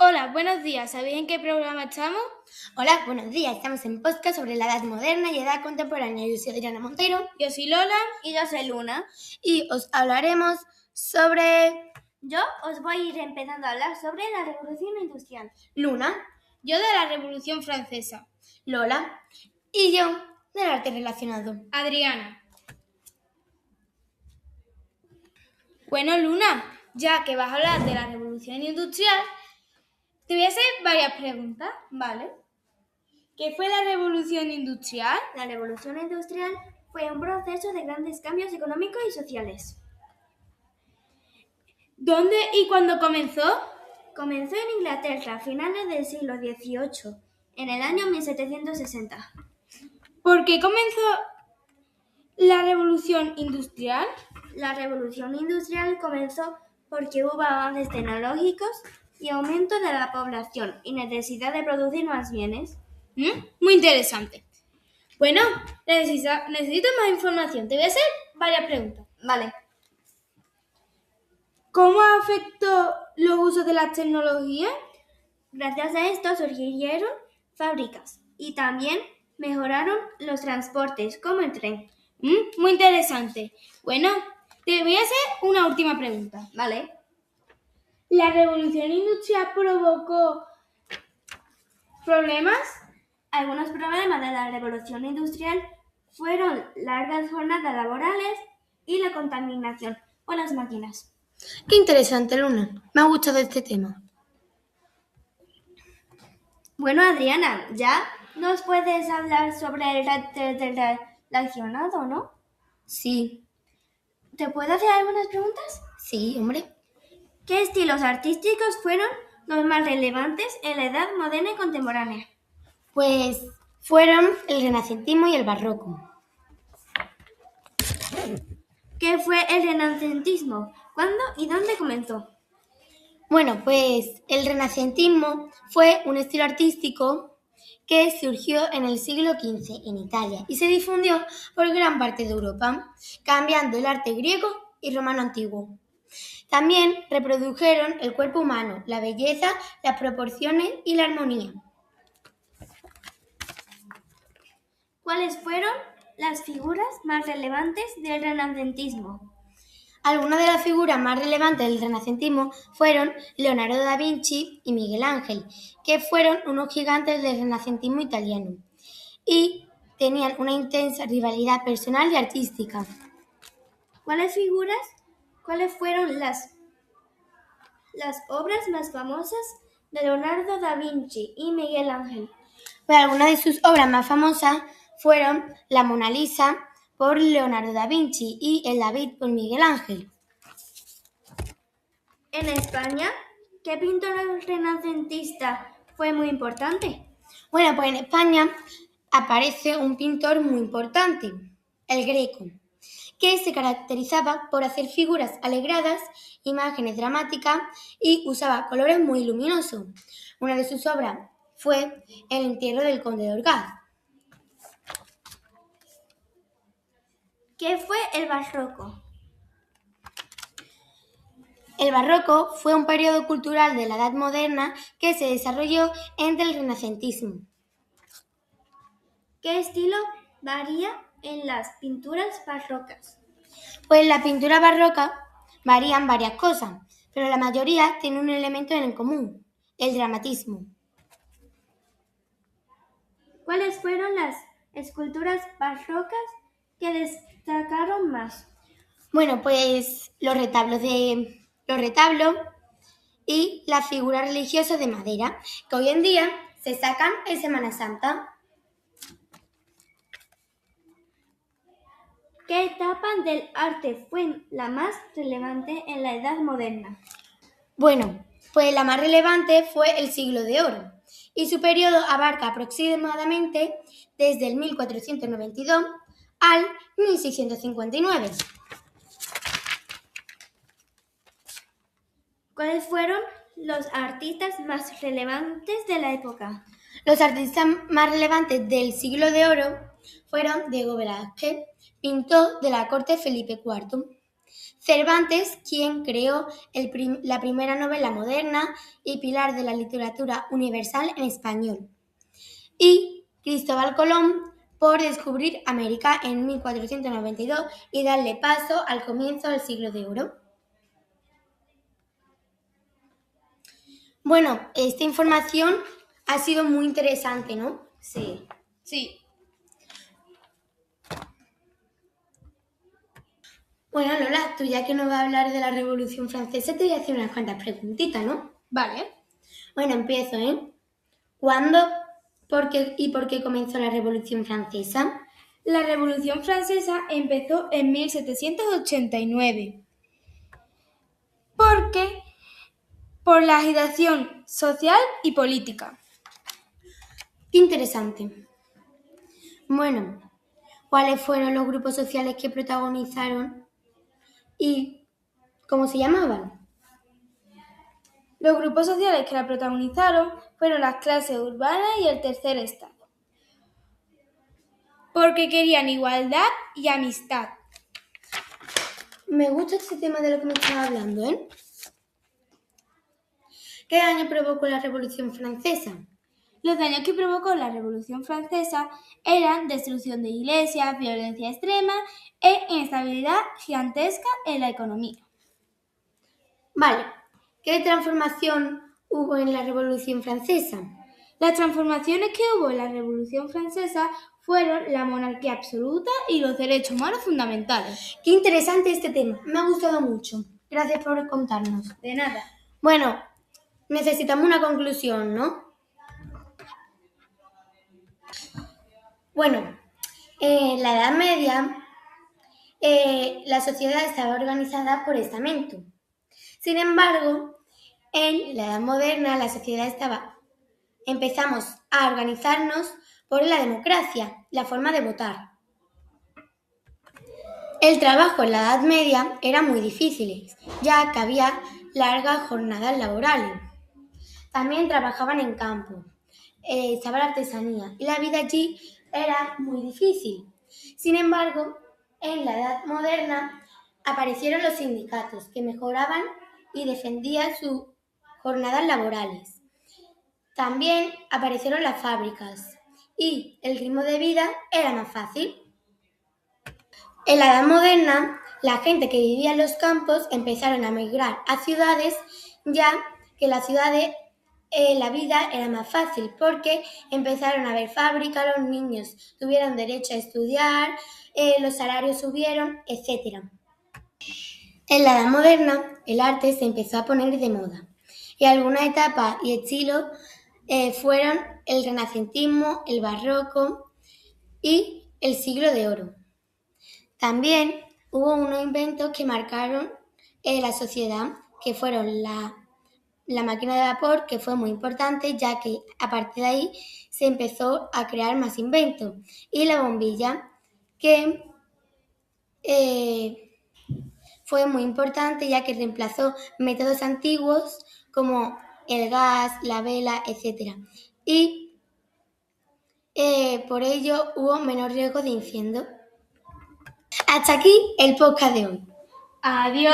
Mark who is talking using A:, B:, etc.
A: Hola, buenos días. ¿Sabéis en qué programa estamos?
B: Hola, buenos días. Estamos en podcast sobre la edad moderna y edad contemporánea. Yo soy Adriana Montero.
A: Yo soy Lola.
C: Y yo soy Luna.
B: Y os hablaremos sobre...
C: Yo os voy a ir empezando a hablar sobre la Revolución Industrial.
B: Luna,
A: Yo de la Revolución Francesa.
B: Lola y yo del arte relacionado.
A: Adriana. Bueno, Luna, ya que vas a hablar de la Revolución Industrial, te voy a hacer varias preguntas.
C: Vale.
A: ¿Qué fue la Revolución Industrial?
C: La Revolución Industrial fue un proceso de grandes cambios económicos y sociales.
A: ¿Dónde y cuándo comenzó?
C: Comenzó en Inglaterra a finales del siglo XVIII, en el año 1760.
A: ¿Por qué comenzó la Revolución Industrial?
C: La Revolución Industrial comenzó porque hubo avances tecnológicos y aumento de la población y necesidad de producir más bienes.
A: Muy interesante. Bueno, necesito más información. Te voy a hacer varias preguntas.
C: Vale.
A: ¿Cómo afectó los usos de las tecnologías?
C: Gracias a esto surgieron fábricas y también mejoraron los transportes, como el tren.
A: Muy interesante. Bueno, te voy a hacer una última pregunta.
C: Vale.
A: ¿La revolución industrial provocó problemas?
C: Algunos problemas de la revolución industrial fueron largas jornadas laborales y la contaminación por las máquinas.
B: Qué interesante, Luna. Me ha gustado este tema.
C: Bueno, Adriana, ¿ya nos puedes hablar sobre el arte relacionado, no?
B: Sí,
C: ¿Te puedo hacer algunas preguntas?
B: sí, hombre.
C: ¿Qué estilos artísticos fueron los más relevantes en la edad moderna y contemporánea?
B: Pues fueron el renacentismo y el barroco.
C: ¿Qué fue el renacentismo? ¿Cuándo y dónde comenzó?
B: Bueno, pues el renacentismo fue un estilo artístico que surgió en el siglo XV en Italia y se difundió por gran parte de Europa, cambiando el arte griego y romano antiguo. También reprodujeron el cuerpo humano, la belleza, las proporciones y la armonía.
C: ¿Cuáles fueron las figuras más relevantes del renacentismo?
B: Algunas de las figuras más relevantes del renacentismo fueron Leonardo da Vinci y Miguel Ángel, que fueron unos gigantes del renacentismo italiano y tenían una intensa rivalidad personal y artística.
C: ¿Cuáles fueron las obras más famosas de Leonardo da Vinci y Miguel Ángel?
B: Pues algunas de sus obras más famosas fueron la Mona Lisa por Leonardo da Vinci y el David por Miguel Ángel.
C: En España, ¿qué pintor renacentista fue muy importante?
B: Bueno, pues en España aparece un pintor muy importante, el Greco, que se caracterizaba por hacer figuras alegradas, imágenes dramáticas y usaba colores muy luminosos. Una de sus obras fue El entierro del conde de Orgaz.
C: ¿Qué fue el barroco?
B: El barroco fue un periodo cultural de la Edad Moderna que se desarrolló entre el renacentismo.
C: ¿Qué estilo varía en las pinturas barrocas?
B: Pues en la pintura barroca varían varias cosas, pero la mayoría tiene un elemento en común, el dramatismo.
C: ¿Cuáles fueron las esculturas barrocas que destacaron más?
B: Bueno, pues los retablos y las figuras religiosas de madera, que hoy en día se sacan en Semana Santa.
C: ¿Qué etapa del arte fue la más relevante en la Edad Moderna?
B: Bueno, pues la más relevante fue el Siglo de Oro, y su periodo abarca aproximadamente desde el 1492 al 1659.
C: ¿Cuáles fueron los artistas más relevantes de la época?
B: Los artistas más relevantes del Siglo de Oro fueron Diego Velázquez, pintor de la corte Felipe IV, Cervantes, quien creó la primera novela moderna y pilar de la literatura universal en español. Y Cristóbal Colón, por descubrir América en 1492 y darle paso al comienzo del siglo de oro. Bueno, esta información ha sido muy interesante, ¿no?
C: Sí.
A: Sí.
B: Bueno, Lola, tú ya que nos vas a hablar de la Revolución Francesa, te voy a hacer unas cuantas preguntitas, ¿no?
A: Vale.
B: Bueno, empiezo, ¿eh? ¿Cuándo, por qué comenzó la Revolución Francesa?
A: La Revolución Francesa empezó en 1789. Por la agitación social y política.
B: Qué interesante. Bueno, ¿cuáles fueron los grupos sociales que protagonizaron y cómo se llamaban?
A: Los grupos sociales que la protagonizaron fueron las clases urbanas y el tercer estado, porque querían igualdad y amistad.
B: Me gusta este tema de lo que me estás hablando, ¿eh? ¿Qué daño provocó la Revolución Francesa?
A: Los daños que provocó la Revolución Francesa eran destrucción de iglesias, violencia extrema e inestabilidad gigantesca en la economía.
B: Vale, ¿qué transformación hubo en la Revolución Francesa?
A: Las transformaciones que hubo en la Revolución Francesa fueron la monarquía absoluta y los derechos humanos fundamentales.
B: Qué interesante este tema, me ha gustado mucho. Gracias por contarnos.
A: De nada.
B: Bueno, necesitamos una conclusión, ¿no? Bueno, en la Edad Media la sociedad estaba organizada por estamento. Sin embargo, en la Edad Moderna la sociedad empezamos a organizarnos por la democracia, la forma de votar. El trabajo en la Edad Media era muy difícil, ya que había largas jornadas laborales. También trabajaban en campo, estaba la artesanía y la vida allí era muy difícil. Sin embargo, en la Edad Moderna aparecieron los sindicatos que mejoraban y defendían sus jornadas laborales. También aparecieron las fábricas y el ritmo de vida era más fácil. En la Edad Moderna, la gente que vivía en los campos empezaron a migrar a ciudades, ya que las ciudades la vida era más fácil porque empezaron a haber fábricas, los niños tuvieron derecho a estudiar, los salarios subieron, etc. En la Edad Moderna, el arte se empezó a poner de moda y algunas etapas y estilos fueron el renacentismo, el barroco y el siglo de oro. También hubo unos inventos que marcaron la sociedad, que fueron la máquina de vapor, que fue muy importante, ya que a partir de ahí se empezó a crear más inventos, y la bombilla, que fue muy importante, ya que reemplazó métodos antiguos como el gas, la vela, etc. Y por ello hubo menor riesgo de incendio. Hasta aquí el podcast de hoy.
A: ¡Adiós!